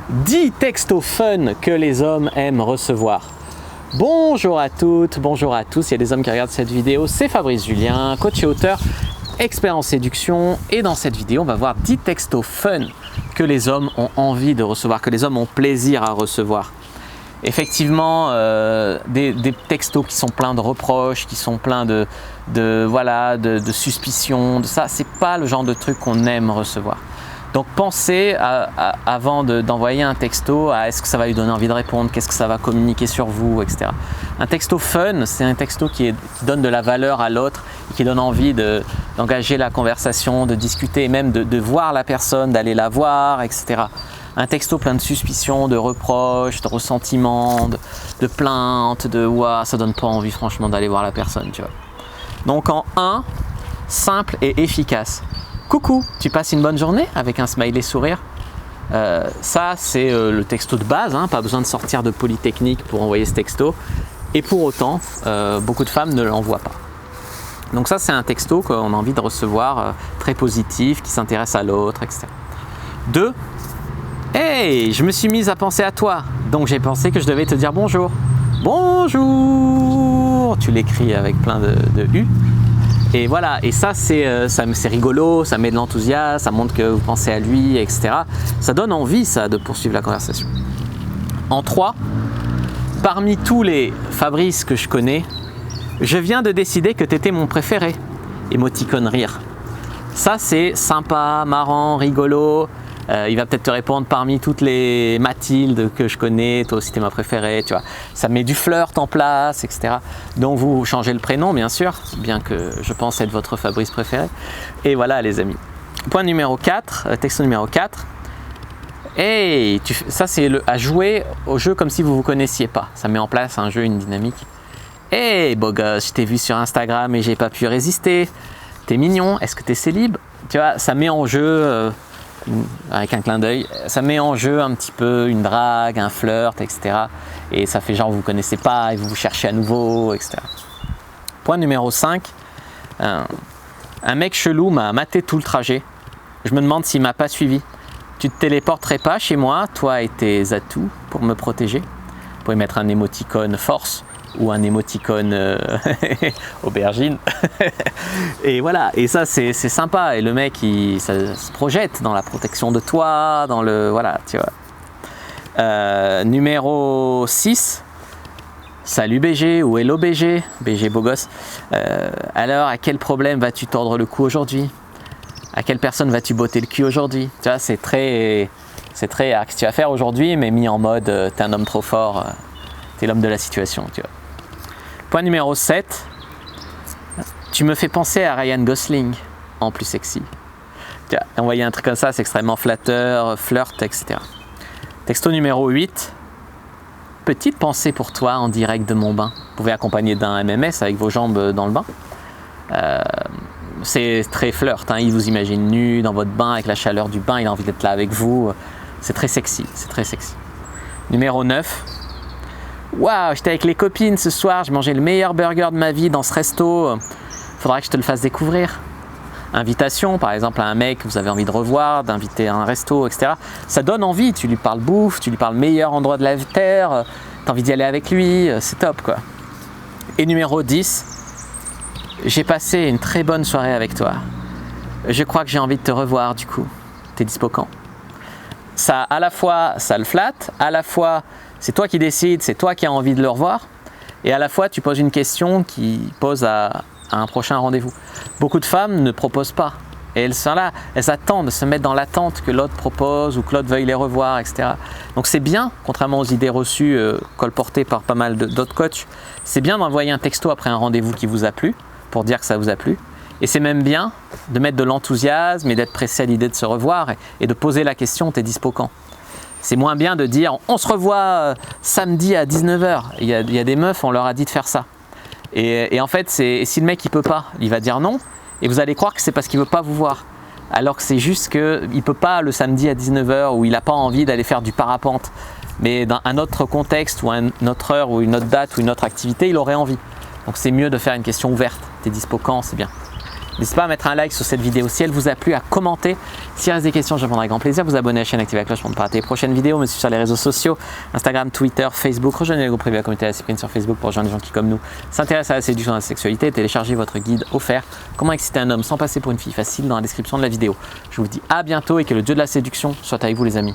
10 textos fun que les hommes aiment recevoir. Bonjour à toutes, bonjour à tous, il y a des hommes qui regardent cette vidéo, c'est Fabrice Julien, coach et auteur, expert en séduction, et dans cette vidéo on va voir 10 textos fun que les hommes ont envie de recevoir, que les hommes ont plaisir à recevoir. Effectivement, des textos qui sont pleins de reproches, qui sont pleins de suspicions, de ça, c'est pas le genre de truc qu'on aime recevoir. Donc pensez avant d'envoyer un texto à est-ce que ça va lui donner envie de répondre, qu'est-ce que ça va communiquer sur vous, etc. Un texto fun, c'est un texto qui donne de la valeur à l'autre, qui donne envie d'engager la conversation, de discuter, et même de voir la personne, d'aller la voir, etc. Un texto plein de suspicions, de reproches, de ressentiments, de plaintes, ouah, ça donne pas envie franchement d'aller voir la personne, tu vois. Donc en 1, simple et efficace. Coucou, tu passes une bonne journée avec un smiley sourire. Ça, c'est le texto de base, hein, pas besoin de sortir de Polytechnique pour envoyer ce texto. Et pour autant, beaucoup de femmes ne l'envoient pas. Donc ça, c'est un texto qu'on a envie de recevoir, très positif, qui s'intéresse à l'autre, etc. 2, hey, je me suis mise à penser à toi, donc j'ai pensé que je devais te dire bonjour. Bonjour, tu l'écris avec plein de U. Et voilà, et ça c'est rigolo, ça met de l'enthousiasme, ça montre que vous pensez à lui, etc. Ça donne envie, ça, de poursuivre la conversation. En 3, parmi tous les Fabrice que je connais, je viens de décider que tu étais mon préféré. Émoticône rire. Ça c'est sympa, marrant, rigolo. Il va peut-être te répondre parmi toutes les Mathilde que je connais, toi aussi t'es ma préférée, tu vois. Ça met du flirt en place, etc. Donc vous changez le prénom, bien sûr, bien que je pense être votre Fabrice préféré. Et voilà les amis. Point numéro 4, texto numéro 4. Hey, ça c'est à jouer au jeu comme si vous ne vous connaissiez pas. Ça met en place un jeu, une dynamique. Hey beau gosse, je t'ai vu sur Instagram et j'ai pas pu résister. T'es mignon, est-ce que t'es célib? Tu vois, ça met en jeu... avec un clin d'œil, ça met en jeu un petit peu une drague, un flirt, etc. Et ça fait genre vous ne connaissez pas et vous vous cherchez à nouveau, etc. Point numéro 5, un mec chelou m'a maté tout le trajet. Je me demande s'il m'a pas suivi. Tu te téléporterais pas chez moi, toi et tes atouts, pour me protéger? Vous pouvez mettre un émoticône force ou un émoticône aubergine. Et voilà, et ça c'est sympa. Et le mec, ça se projette dans la protection de toi, dans le... Voilà, tu vois. Numéro 6, salut BG ou hello BG, BG beau gosse. Alors, à quel problème vas-tu tordre le cou aujourd'hui? À quelle personne vas-tu botter le cul aujourd'hui? Tu vois, c'est très... qu'est-ce que tu vas faire aujourd'hui, mais mis en mode, t'es un homme trop fort, t'es l'homme de la situation, tu vois. Point numéro 7, tu me fais penser à Ryan Gosling, en plus sexy. Tu vois, envoyer un truc comme ça, c'est extrêmement flatteur, flirt, etc. Texto numéro 8, petite pensée pour toi en direct de mon bain. Vous pouvez accompagner d'un MMS avec vos jambes dans le bain. C'est très flirt, hein. Il vous imagine nu dans votre bain avec la chaleur du bain, il a envie d'être là avec vous. C'est très sexy, c'est très sexy. Numéro 9, waouh, j'étais avec les copines ce soir, j'ai mangé le meilleur burger de ma vie dans ce resto. Faudra que je te le fasse découvrir. Invitation, par exemple, à un mec que vous avez envie de revoir, d'inviter à un resto, etc. Ça donne envie, tu lui parles bouffe, tu lui parles meilleur endroit de la terre, t'as envie d'y aller avec lui, c'est top quoi. Et numéro 10, j'ai passé une très bonne soirée avec toi. Je crois que j'ai envie de te revoir du coup. T'es dispo quand? Ça, à la fois, ça le flatte, à la fois, c'est toi qui décides, c'est toi qui as envie de le revoir, et à la fois, tu poses une question qui pose à un prochain rendez-vous. Beaucoup de femmes ne proposent pas, et elles sont là, elles attendent de se mettre dans l'attente que l'autre propose ou que l'autre veuille les revoir, etc. Donc c'est bien, contrairement aux idées reçues colportées par pas mal d'autres coachs, c'est bien d'envoyer un texto après un rendez-vous qui vous a plu, pour dire que ça vous a plu, et c'est même bien de mettre de l'enthousiasme et d'être pressé à l'idée de se revoir et de poser la question, t'es dispo quand? C'est moins bien de dire on se revoit samedi à 19h. Il y a des meufs, on leur a dit de faire ça. Et en fait, si le mec il peut pas, il va dire non. Et vous allez croire que c'est parce qu'il veut pas vous voir. Alors que c'est juste qu'il ne peut pas le samedi à 19h ou il n'a pas envie d'aller faire du parapente. Mais dans un autre contexte ou une autre heure ou une autre date ou une autre activité, il aurait envie. Donc c'est mieux de faire une question ouverte. T'es dispo quand? C'est bien. N'hésitez pas à mettre un like sur cette vidéo si elle vous a plu, à commenter. S'il reste des questions, je répondrai avec grand plaisir. Vous abonner à la chaîne, activer la cloche pour ne pas rater les prochaines vidéos. Me suivre sur les réseaux sociaux, Instagram, Twitter, Facebook. Rejoignez le groupe privé à la communauté de la Cyprine sur Facebook pour rejoindre des gens qui, comme nous, s'intéressent à la séduction et à la sexualité. Téléchargez votre guide offert Comment exciter un homme sans passer pour une fille facile dans la description de la vidéo. Je vous dis à bientôt et que le dieu de la séduction soit avec vous les amis.